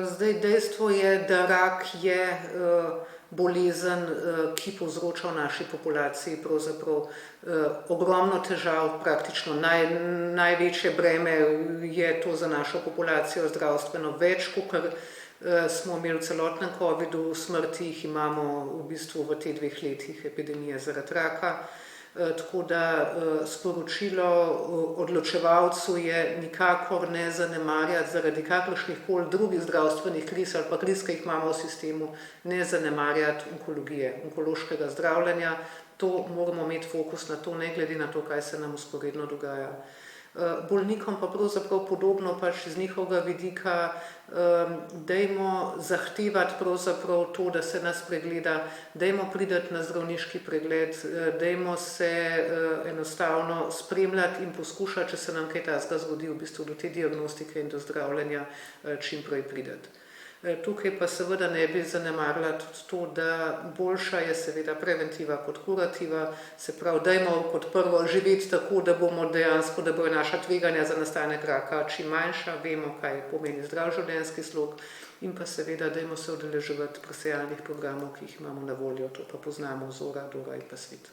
Zdaj dejstvo je, da rak je bolezen, ki povzroča v naši populaciji pravzaprav ogromno težav, praktično največje breme je to za našo populacijo zdravstveno več, kakor smo imeli v celotnem covidu, smrti jih imamo v bistvu v teh 2 letih epidemije zaradi raka. Tako da sporočilo odločevalcu je nikakor ne zanemarjati zaradi kakršnih koli drugih zdravstvenih kriz ali pa kriz, ki jih imamo v sistemu, ne zanemarjati onkologije, onkološkega zdravljenja. To moramo imeti fokus na to, ne glede na to, kaj se nam vzporedno dogaja. Bolnikom pa pravzaprav podobno pač iz njihovega vidika, dajmo zahtevati pravzaprav to, da se nas pregleda, dajmo priti na zdravniški pregled, dajmo se enostavno spremljati in poskušati, če se nam kaj takega zgodi, v bistvu do te diagnostike in do zdravljenja čim prej priti. Tukaj pa seveda ne bi zanemarila tudi to, da boljša je seveda preventiva kot kurativa, se pravi, dajmo kot prvo živeti tako, da bomo dejansko, da bojo naša tveganja za nastanek raka čim manjša, vemo, kaj pomeni zdrav življenjski slog in pa seveda dajmo se udeleževati presejalnih programov, ki jih imamo na voljo, to pa poznamo vzora, Dora in pa Svit.